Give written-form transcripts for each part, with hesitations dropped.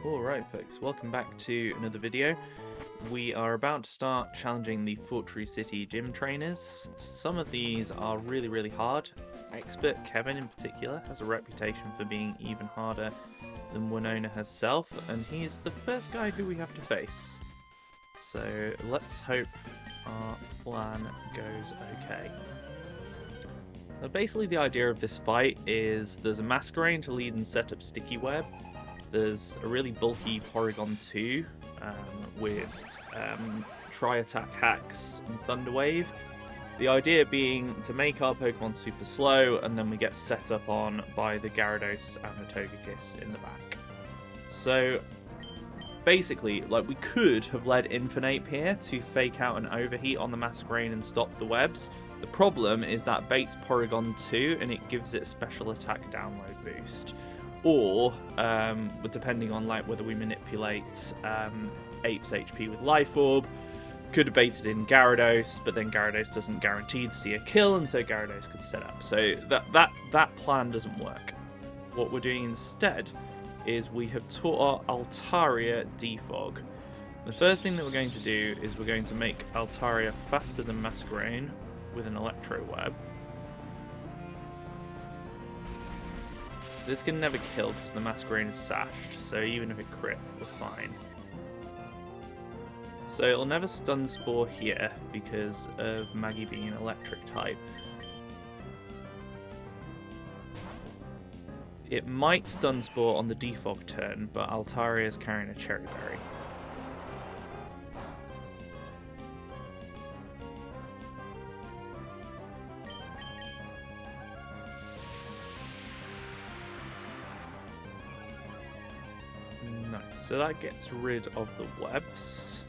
Alright folks, welcome back to another video. We are about to start challenging the Fortree City gym trainers. Some of these are really hard. Expert Kevin in particular has a reputation for being even harder than Winona herself, and he's the first guy who we have to face. So let's hope our plan goes okay. Now, basically the idea of this fight is there's a Masquerade to lead and set up Sticky Web. There's a really bulky Porygon 2 with Tri-Attack Hacks and Thunder Wave. The idea being to make our Pokemon super slow, and then we get set up on by the Gyarados and the Togekiss in the back. So basically, like, we could have led Infernape here to fake out an overheat on the Masquerade and stop the webs. The problem is that baits Porygon 2 and it gives it a special attack download boost. Or, depending on like whether we manipulate Ape's HP with Life Orb, could have baited in Gyarados, but then Gyarados doesn't guarantee to see a kill, and so Gyarados could set up. So that plan doesn't work. What we're doing instead is we have taught our Altaria Defog. The first thing that we're going to do is we're going to make Altaria faster than Masquerade with an Electro Web. This can never kill because the Masquerade is sashed, so even if it crit, we're fine. So it'll never Stun Spore here because of Maggie being an electric type. It might Stun Spore on the Defog turn, but Altaria is carrying a Cherry Berry. Nice, so that gets rid of the webs.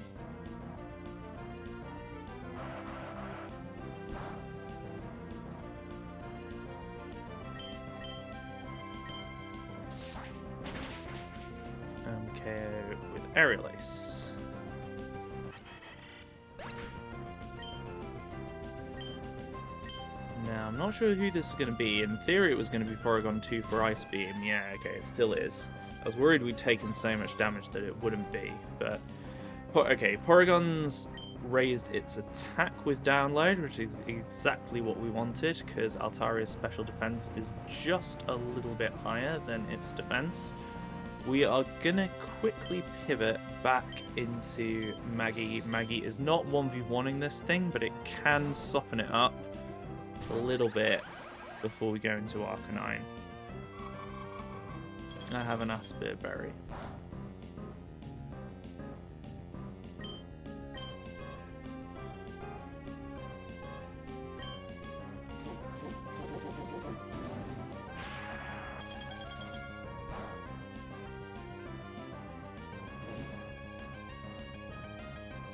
Okay, with Aerial Ace. Now, I'm not sure who this is going to be. In theory, it was going to be Porygon 2 for Ice Beam. Yeah, okay, it still is. I was worried we'd taken so much damage that it wouldn't be, but... Okay, Porygon's raised its attack with download, which is exactly what we wanted, because Altaria's special defense is just a little bit higher than its defense. We are gonna quickly pivot back into Maggie. Maggie is not 1v1ing this thing, but it can soften it up a little bit before we go into Arcanine. I have an Aspir Berry.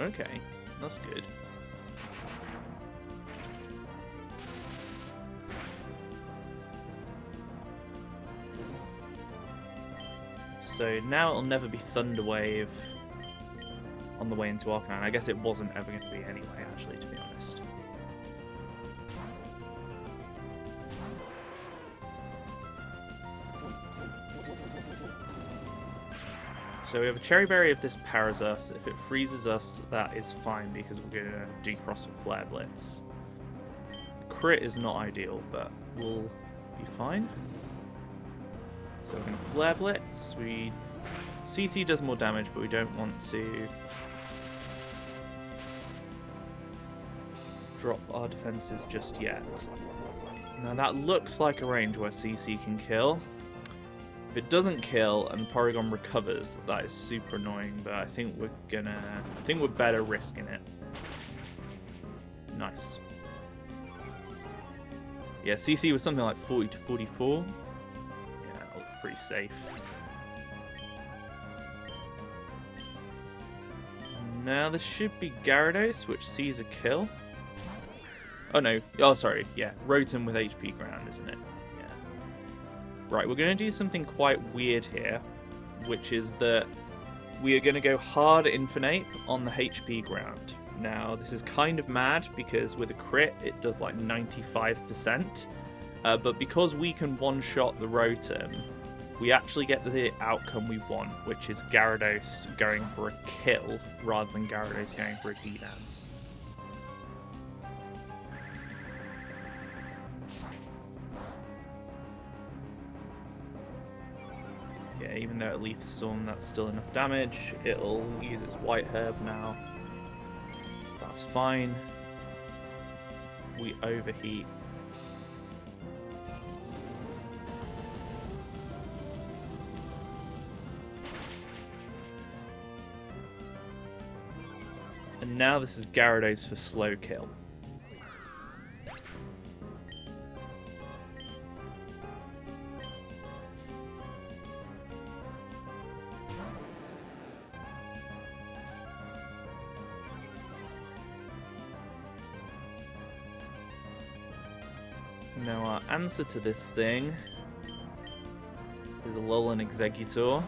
Okay, that's good. So now it'll never be Thunder Wave on the way into Arcanine. I guess it wasn't ever going to be anyway, actually, to be honest. So we have a Cherry Berry if this powers us. If it freezes us, that is fine because we're going to defrost with Flare Blitz. Crit is not ideal, but we'll be fine. So we're going to Flare Blitz. CC does more damage, but we don't want to drop our defenses just yet. Now that looks like a range where CC can kill. If it doesn't kill and Porygon recovers, that is super annoying, but I think we're better risking it. Nice. Yeah, CC was something like 40 to 44. Pretty safe. Now this should be Gyarados, which sees a kill. Oh no, oh sorry, yeah, Rotom with HP ground, isn't it? Yeah. Right, we're going to do something quite weird here, which is that we are going to go hard Infernape on the HP ground. Now this is kind of mad because with a crit it does like 95%, but because we can one-shot the Rotom, we actually get the outcome we want, which is Gyarados going for a kill rather than Gyarados going for a D-Dance. Yeah, even though it Leaf Storm, that's still enough damage. It'll use its White Herb now. That's fine. We overheat. And now this is Gyarados for slow kill. Now our answer to this thing is a Alolan Exeggutor.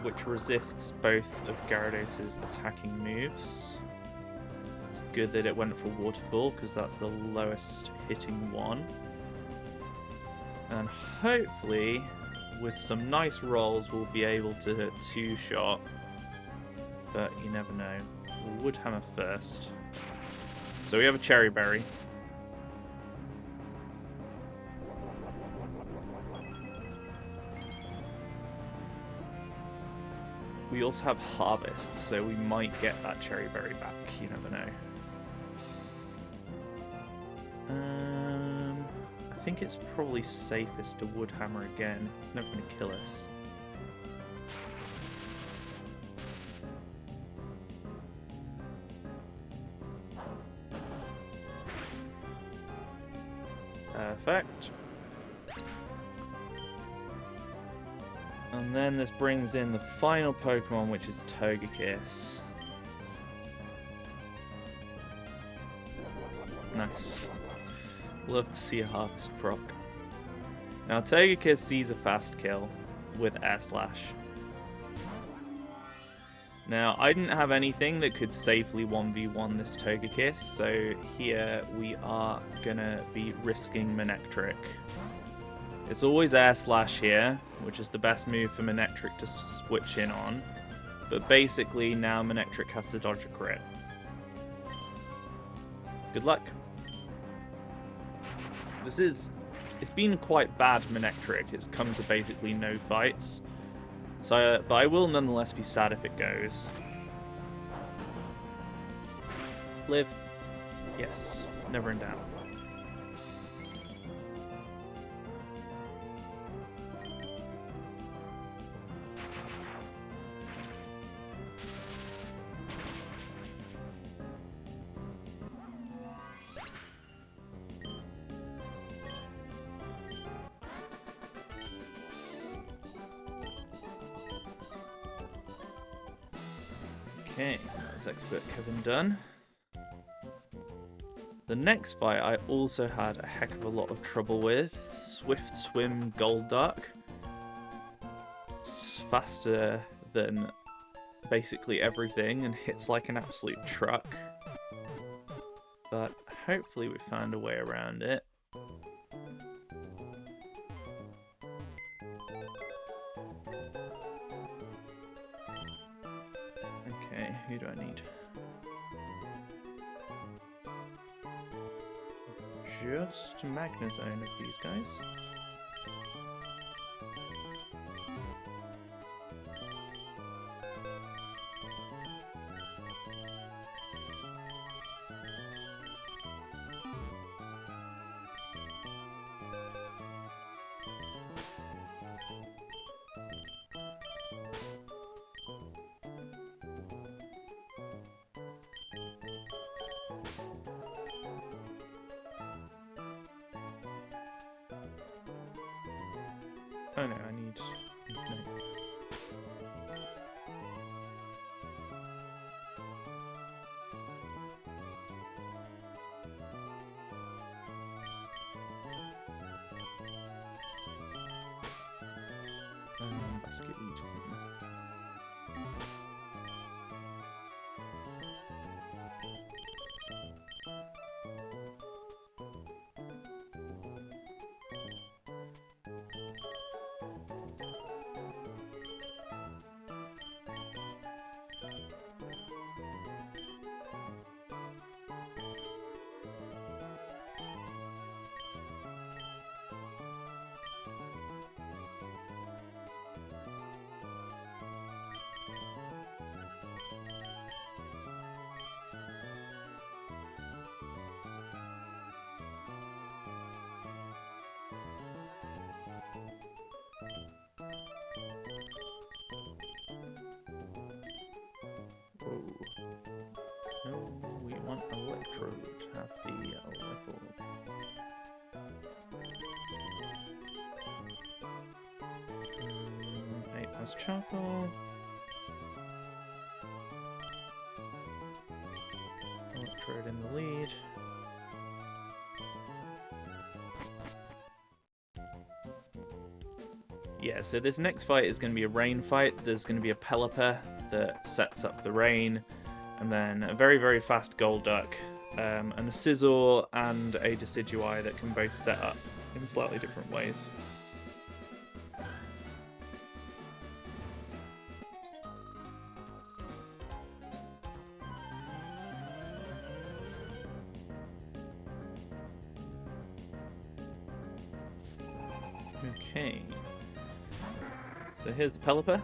Which resists both of Gyarados' attacking moves. It's good that it went for Waterfall, because that's the lowest hitting one. And hopefully, with some nice rolls, we'll be able to hit two-shot. But you never know. Woodhammer first. So we have a Cherry Berry. We also have Harvest, so we might get that Cherry Berry back. You never know. I think it's probably safest to Woodhammer again. It's never going to kill us. Perfect. And then this brings in the final Pokemon, which is Togekiss. Nice. Love to see a Harvest proc. Now Togekiss sees a fast kill with Air Slash. Now I didn't have anything that could safely 1v1 this Togekiss, so here we are gonna be risking Manectric. It's always Air Slash here, which is the best move for Manectric to switch in on. But basically now Manectric has to dodge a crit. Good luck. It's been quite bad Manectric. It's come to basically no fights. So, but I will nonetheless be sad if it goes. Live. Yes. Never in doubt. Okay, that's Expert Kevin done. The next fight I also had a heck of a lot of trouble with. Swift Swim Golduck. It's faster than basically everything and hits like an absolute truck. But hopefully we found a way around it. Okay, who do I need? Just Magnezone of these guys. Oh no, I need... no. Basket weed. electrode have the level. 8 plus charcoal. Electrode in the lead. Yeah, so this next fight is going to be a rain fight. There's going to be a Pelipper that sets up the rain, and then a very, very fast Golduck, and a Scizor and a Decidueye that can both set up in slightly different ways. Okay. So here's the Pelipper,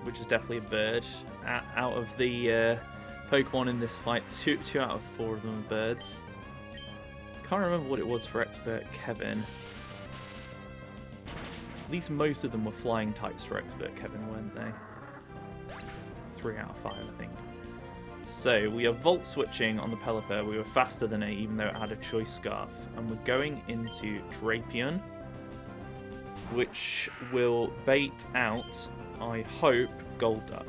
which is definitely a bird. Out of the Pokemon in this fight, two out of 4 of them are birds. Can't remember what it was for Expert Kevin. At least most of them were flying types for Expert Kevin, weren't they? 3 out of 5, I think. So we are Volt switching on the Pelipper. We were faster than it, even though it had a Choice Scarf. And we're going into Drapion, which will bait out, I hope, Golduck.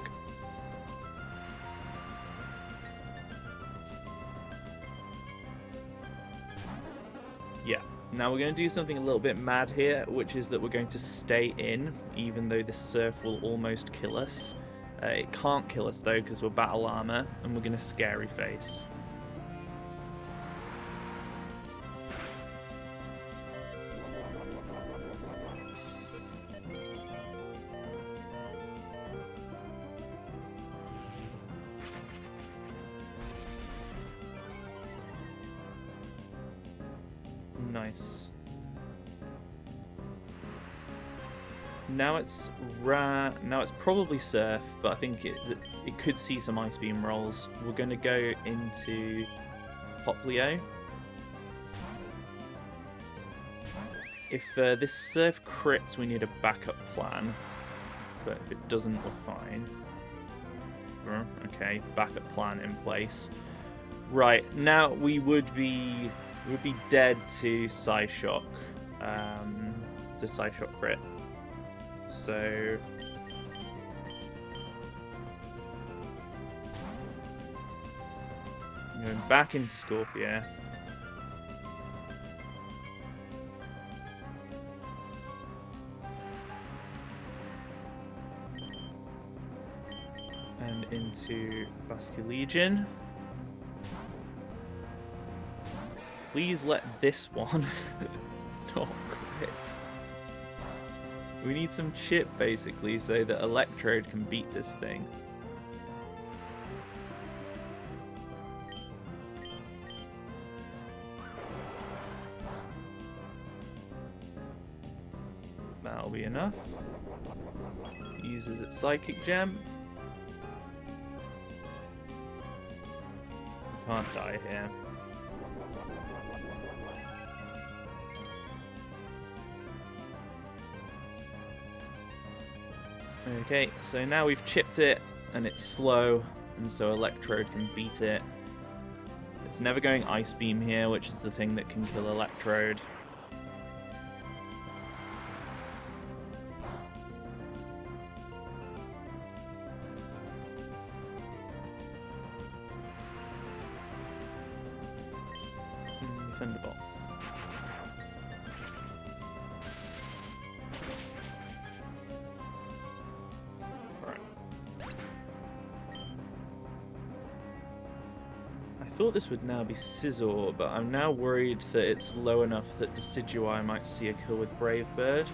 Yeah, now we're going to do something a little bit mad here, which is that we're going to stay in, even though this Surf will almost kill us. It can't kill us though, because we're Battle Armor, and we're going to Scary Face. Nice. Now it's probably Surf, but I think it could see some Ice Beam rolls. We're going to go into Poplio. If this Surf crits, we need a backup plan, but if it doesn't, we're fine. Okay, backup plan in place. Right, now we would be dead to Psyshock, crit. So I'm going back into Scorpio. And into Basculegion. Please let this one not crit. We need some chip, basically, so that Electrode can beat this thing. That'll be enough. Uses its Psychic Gem. Can't die here. Okay, so now we've chipped it, and it's slow, and so Electrode can beat it. It's never going Ice Beam here, which is the thing that can kill Electrode. Thunderbolt. I thought this would now be Scizor, but I'm now worried that it's low enough that Decidueye might see a kill with Brave Bird.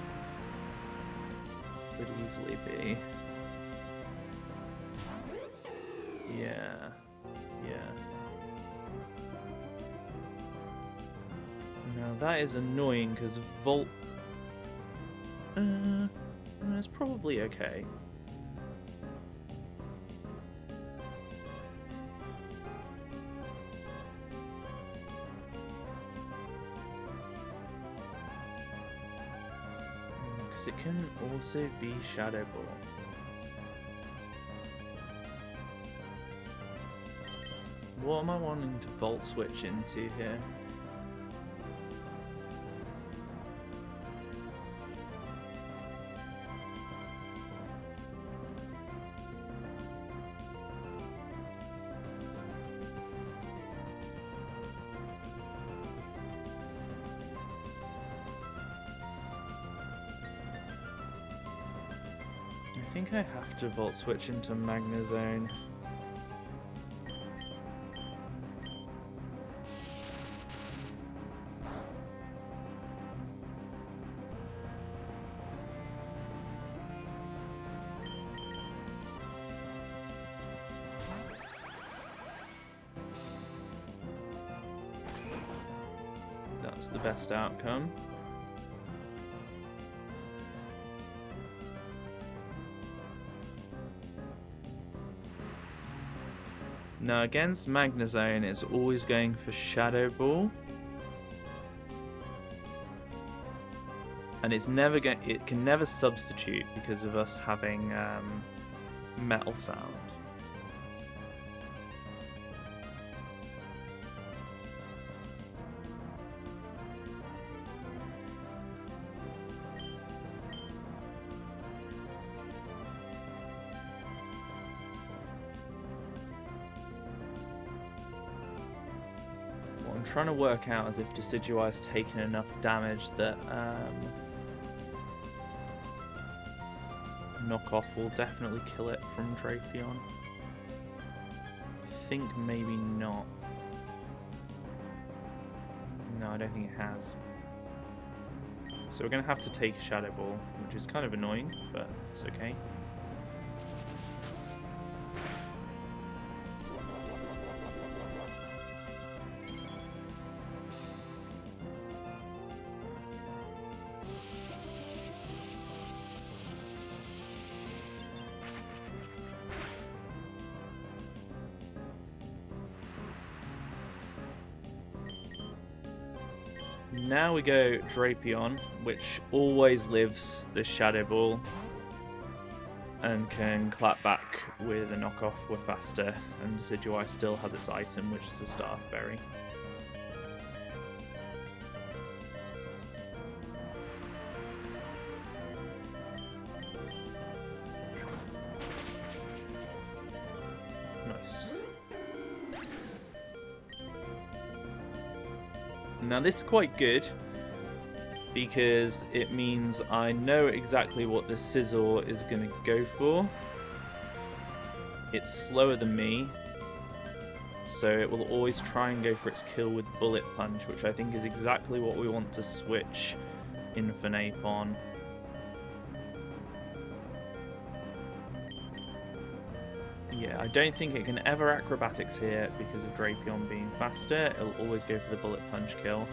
Could easily be. Yeah. Now that is annoying because Volt. It's probably okay. Because it can also be Shadow Ball. What am I wanting to volt switch into here? I think I have to volt switch into Magnezone. That's the best outcome. Now against Magnezone, it's always going for Shadow Ball, and it's never going. It can never substitute because of us having Metal Sound. What I'm trying to work out is if Decidueye's taken enough damage that Knockoff will definitely kill it from Drapion. I think maybe not. No, I don't think it has. So we're going to have to take Shadow Ball, which is kind of annoying, but it's okay. Now we go Drapion, which always lives the Shadow Ball and can clap back with a knockoff. We're faster, and Decidueye still has its item, which is a Star Berry. Nice. Now this is quite good because it means I know exactly what the Scizor is going to go for. It's slower than me, so it will always try and go for its kill with Bullet Punch, which I think is exactly what we want to switch Infernape on. Yeah, I don't think it can ever Acrobatics here because of Drapion being faster. It'll always go for the Bullet Punch kill.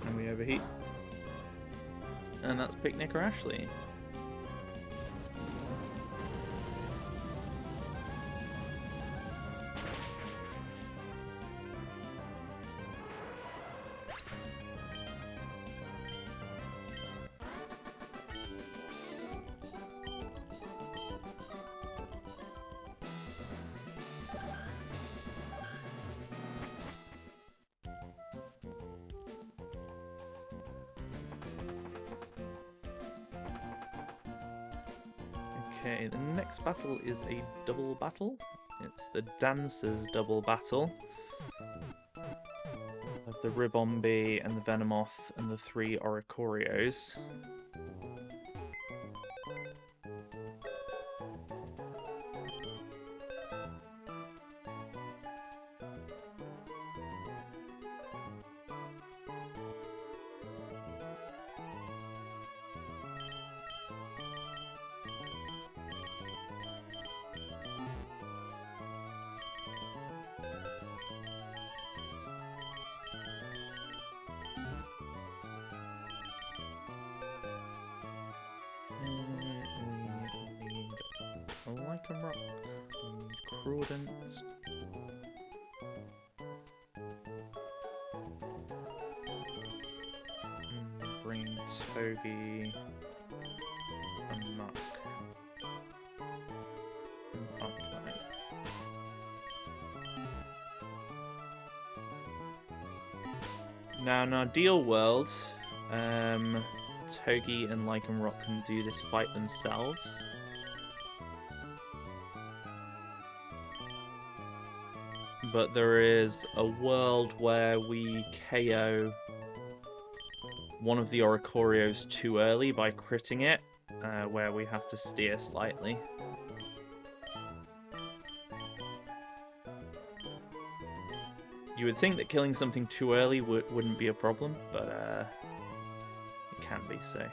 And we overheat. And that's Picnic or Ashley. Okay, the next battle is a double battle. It's the Dancers double battle of the Ribombee and the Venomoth and the 3 Oricorios. We need a Lycanroc, we need Crawdent, bring Toby and Muck. Now, in our deal world, Togi and Lycanroc can do this fight themselves. But there is a world where we KO one of the Oricorios too early by critting it, where we have to steer slightly. You would think that killing something too early wouldn't be a problem, but it can be so.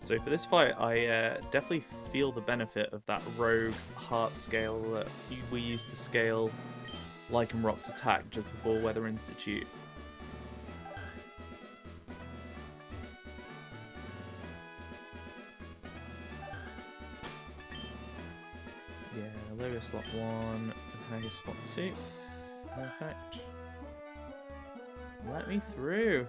So for this fight, I definitely feel the benefit of that rogue heart scale that we used to scale Lycanroc's attack just before Weather Institute. Yeah, Logo slot 1, Hagrid slot 2. Perfect. Let me through.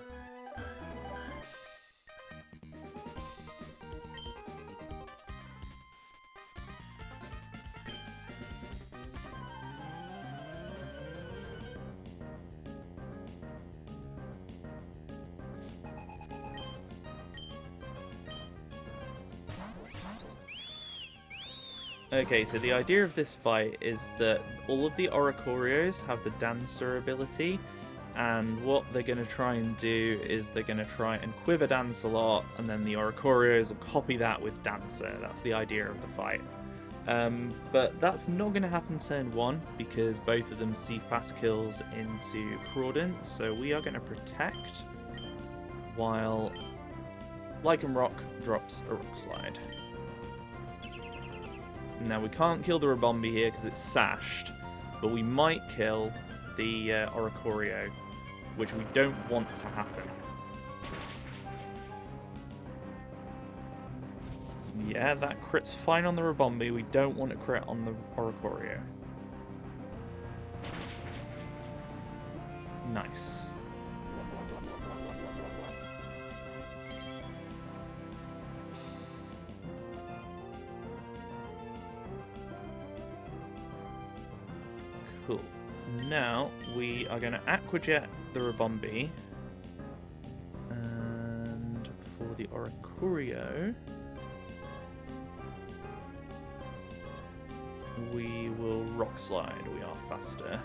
Okay, so the idea of this fight is that all of the Oricorios have the Dancer ability, and what they're going to try and do is they're going to try and Quiver Dance a lot, and then the Oricorios will copy that with Dancer. That's the idea of the fight. But that's not going to happen turn 1, because both of them see fast kills into Crawdon, so we are going to protect, while Lycanroc drops a Rock Slide. Now, we can't kill the Rabombi here because it's sashed, but we might kill the Oricorio, which we don't want to happen. Yeah, that crit's fine on the Rabombi, we don't want to crit on the Oricorio. Nice. Cool. Now we are going to Aquajet the Rabombi, and for the Oricorio, we will Rock Slide. We are faster.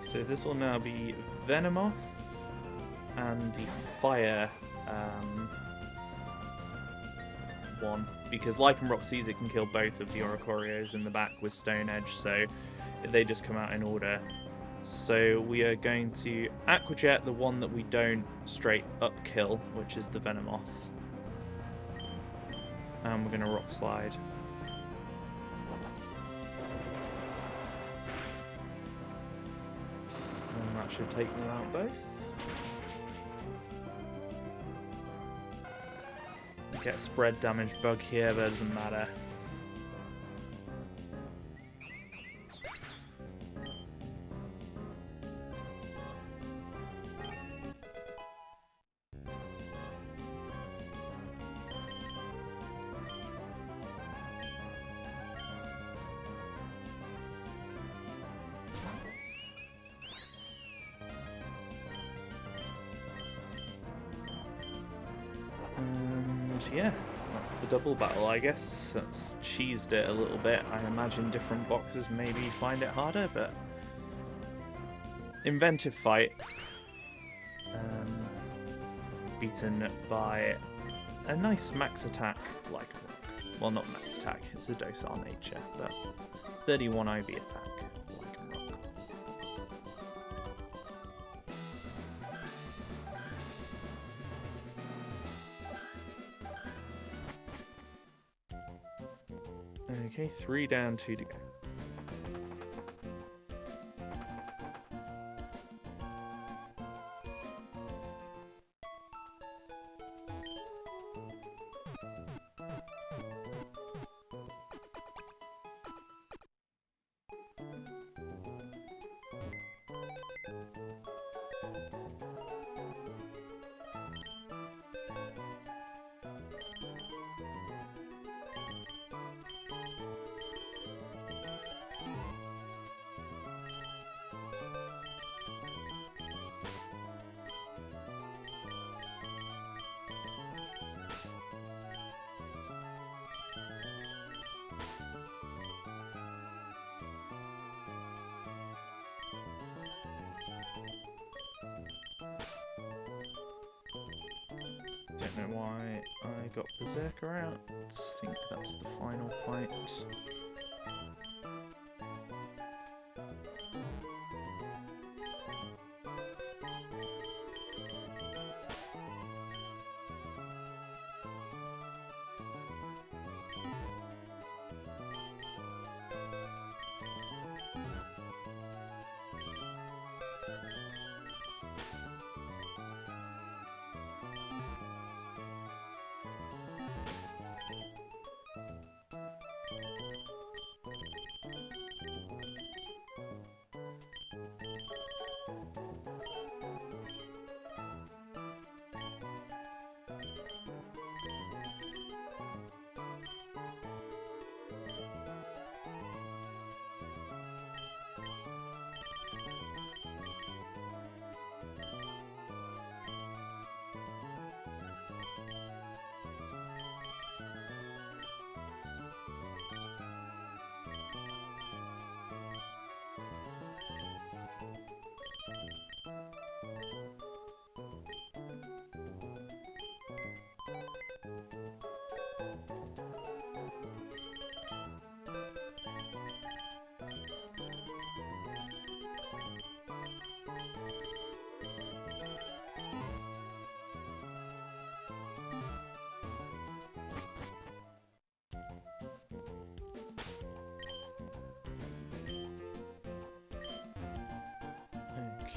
So this will now be Venomoth and the Fire one, because Lycanroc sees it can kill both of the Oricorios in the back with Stone Edge, so they just come out in order. So we are going to Aquajet the one that we don't straight up kill, which is the Venomoth. And we're going to Rock Slide. And that should take them out both. Get spread damage bug here, but it doesn't matter. yeah, that's the double battle, I guess. That's cheesed it a little bit. I imagine different boxes maybe find it harder, but inventive fight. Beaten by a nice max attack like rock. Well, not max attack, it's a docile nature, but 31 IV attack like rock. Okay, 3 down, 2 to go. Don't know why I got Berserker out. I think that's the final fight.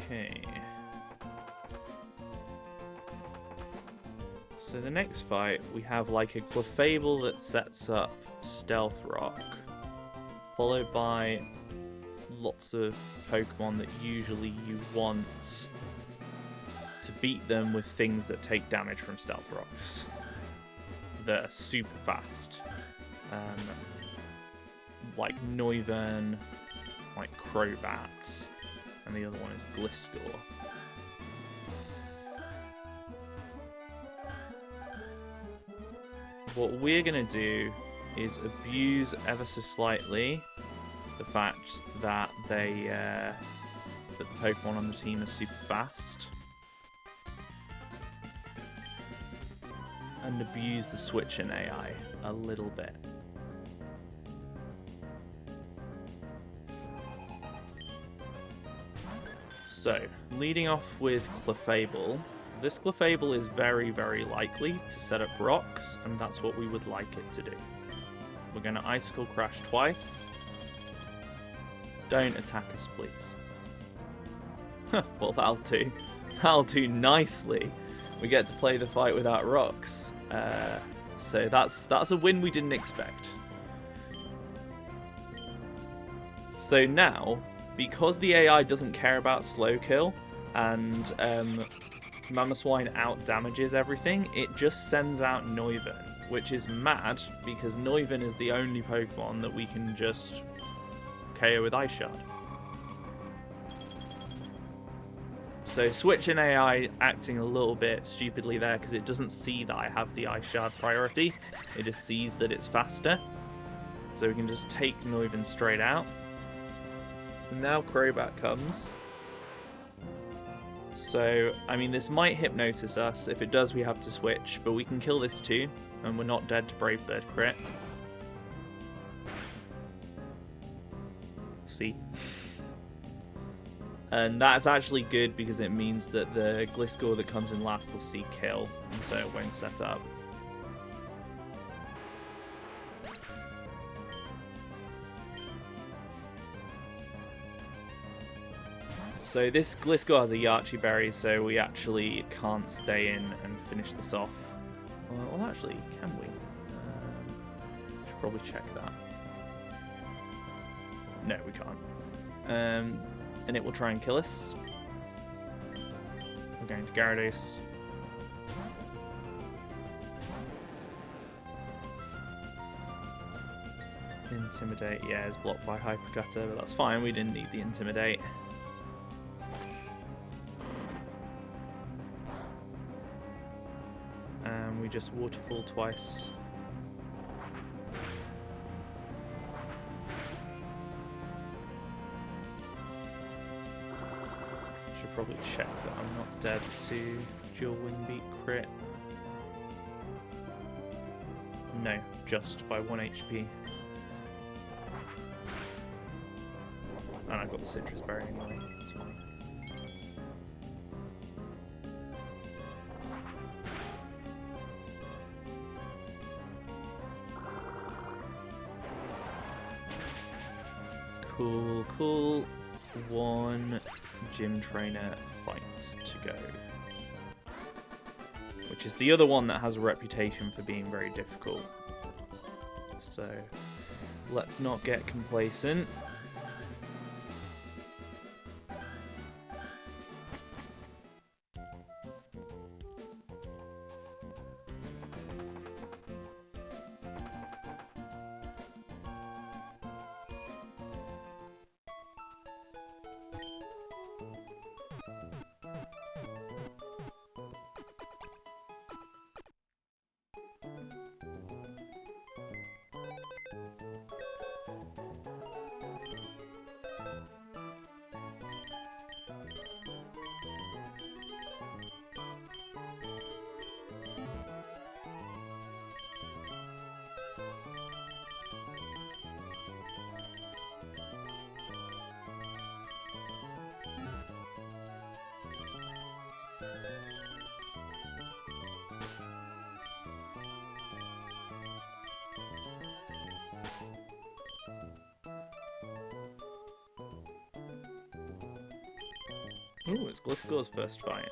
Okay. So the next fight, we have like a Clefable that sets up Stealth Rock, followed by lots of Pokemon that usually you want to beat them with things that take damage from Stealth Rocks that are super fast. Like Noivern, like Crobat, and the other one is Gliscor. What we're going to do is abuse ever so slightly the fact that that the Pokemon on the team are super fast, and abuse the switch in AI a little bit. So, leading off with Clefable. This Clefable is very, very likely to set up rocks, and that's what we would like it to do. We're going to Icicle Crash twice. Don't attack us, please. Well, that'll do. That'll do nicely. We get to play the fight without rocks. So that's a win we didn't expect. So now, because the AI doesn't care about slow kill, and Mamoswine out damages everything, it just sends out Noivern, which is mad because Noivern is the only Pokemon that we can just KO with Ice Shard. So switching AI acting a little bit stupidly there because it doesn't see that I have the ice shard priority. It just sees that it's faster. So we can just take Neuven straight out. And now Crobat comes. So, I mean, this might hypnosis us. If it does, we have to switch. But we can kill this too. And we're not dead to Brave Bird crit. See? And that's actually good because it means that the Gliscor that comes in last will see kill. And so it won't set up. So this Gliscor has a Yachi Berry, so we actually can't stay in and finish this off. Well, actually, can we? Should probably check that. No, we can't. And it will try and kill us. We're going to Gyarados. Intimidate, yeah, is blocked by Hyper Cutter, but that's fine, we didn't need the Intimidate. And we just Waterfall twice. Should probably check that I'm not dead to dual Wind Beat crit. No, just by 1 HP. And I've got the Citrus Berry anyway, that's fine. Cool, cool. One gym trainer fight to go. Which is the other one that has a reputation for being very difficult. So, let's not get complacent. Ooh, it's Gliscor's first fight.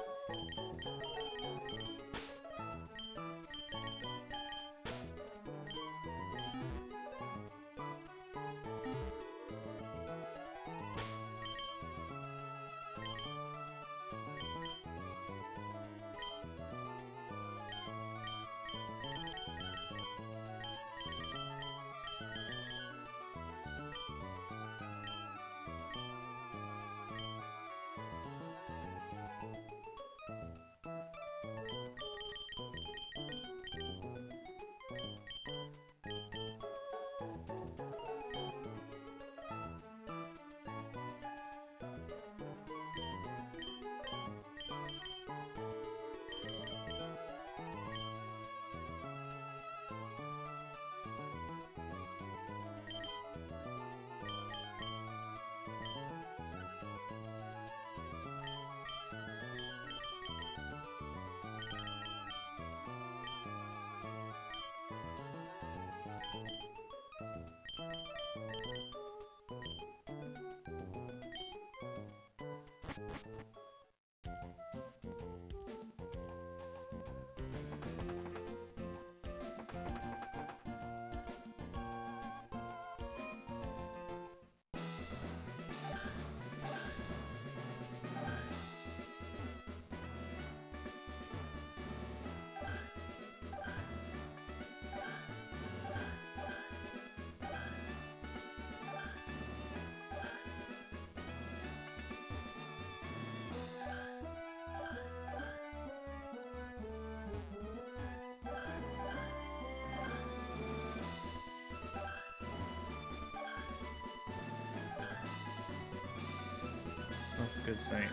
Good thing.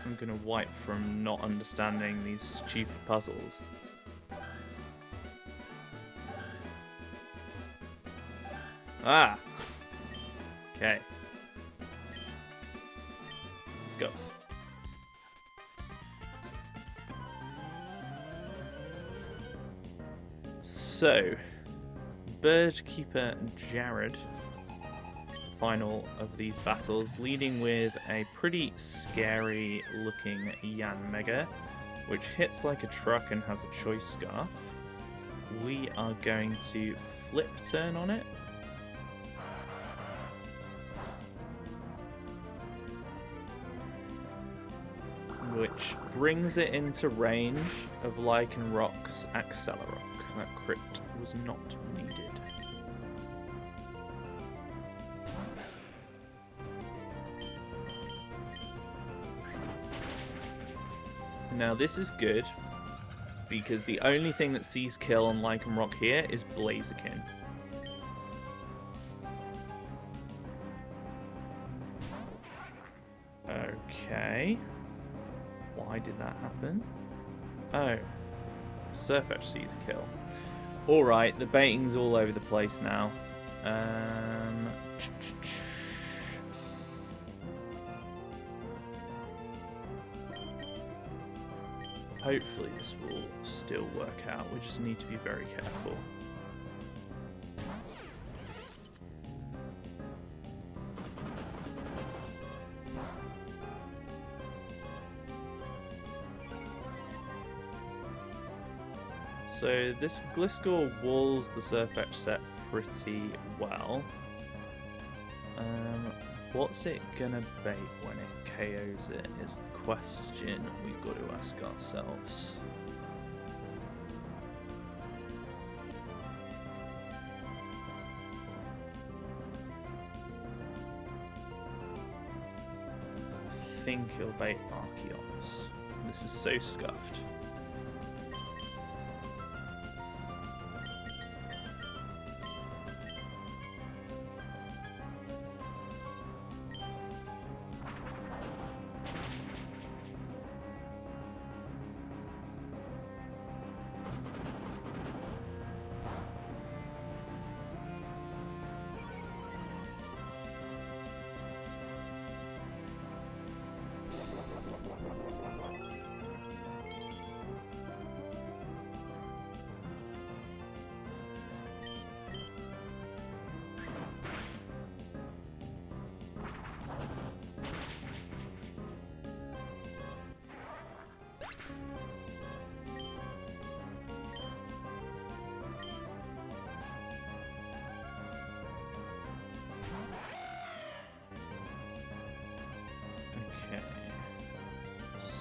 I'm gonna wipe from not understanding these stupid puzzles. Ah! Okay. Let's go. So, Birdkeeper Jared, the final of these battles, leading with a pretty scary looking Yan Mega, which hits like a truck and has a choice scarf. We are going to flip turn on it. Which brings it into range of Lycanroc's Accelerock. That crit was not needed. Now this is good, because the only thing that sees kill on Lycanroc here is Blaziken. Okay. Why did that happen? Oh. Surfetch sees a kill. Alright, the baiting's all over the place now. Hopefully this will still work out. We just need to be very careful. So this Gliscor walls the Surfetch set pretty well. What's it gonna bait when it KOs it is the question we've got to ask ourselves. I think he'll bait Archeops. This is so scuffed.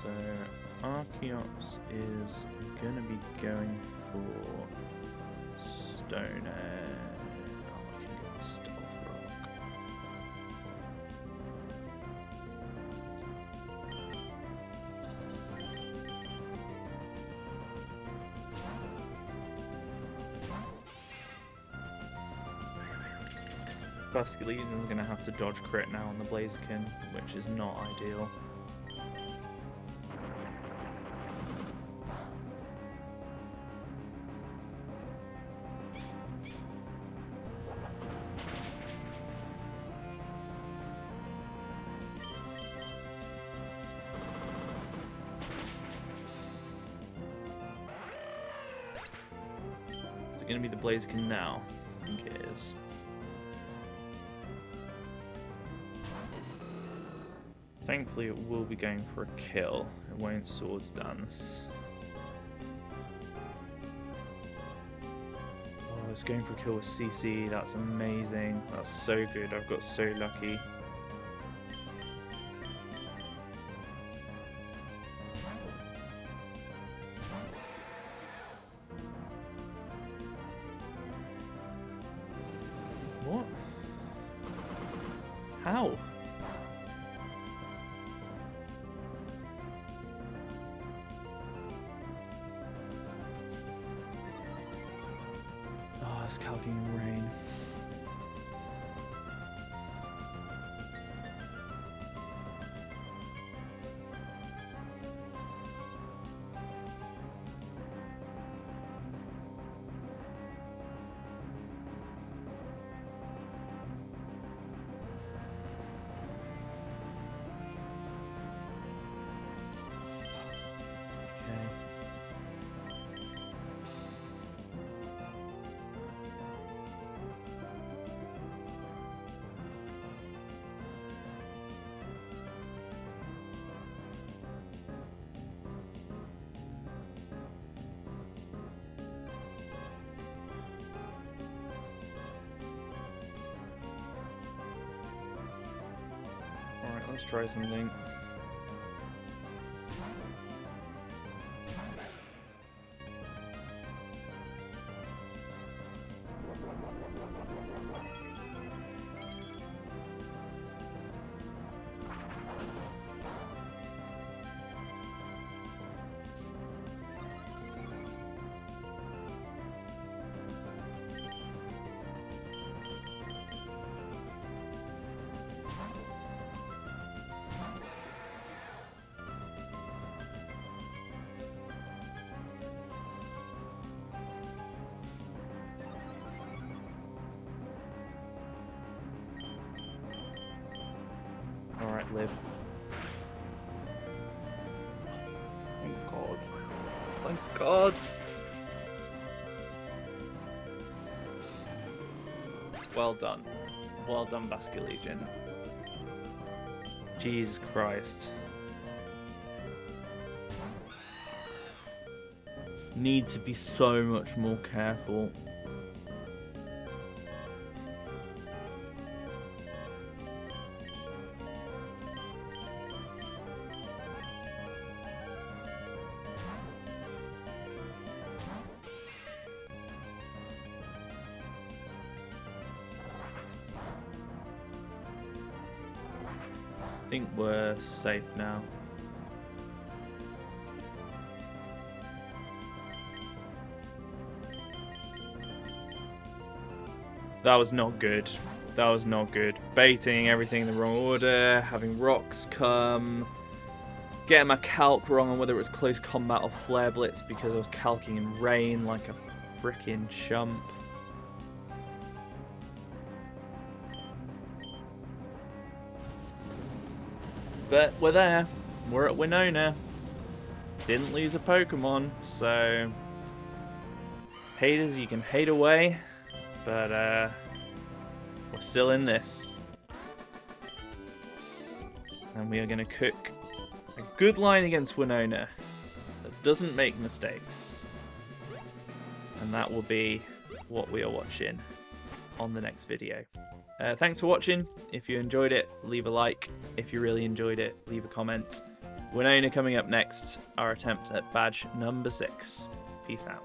So Archeops is gonna be going for Stone Egg. Oh, I can get the Stealth Rock. Basculegion is gonna have to dodge crit now on the Blaziken, which is not ideal. Is it going to be the Blaziken now? I think it is. Thankfully it will be going for a kill. It won't Swords Dance. Oh, it's going for a kill with CC. That's amazing. That's so good. I've got so lucky. What? How? Oh, it's Clucking Rain. Let's try something. Alright, live. Thank God. Thank God! Well done. Well done, Basket Legion. Jesus Christ. Need to be so much more careful. I think we're safe now. That was not good. That was not good. Baiting everything in the wrong order, having rocks come, getting my calc wrong on whether it was close combat or flare blitz because I was calcing in rain like a frickin' chump. But we're there. We're at Winona. Didn't lose a Pokemon, so haters, you can hate away, but we're still in this. And we are going to cook a good line against Winona that doesn't make mistakes. And that will be what we are watching on the next video. Thanks for watching. If you enjoyed it, leave a like. If you really enjoyed it, leave a comment. Winona coming up next, our attempt at badge number 6. Peace out.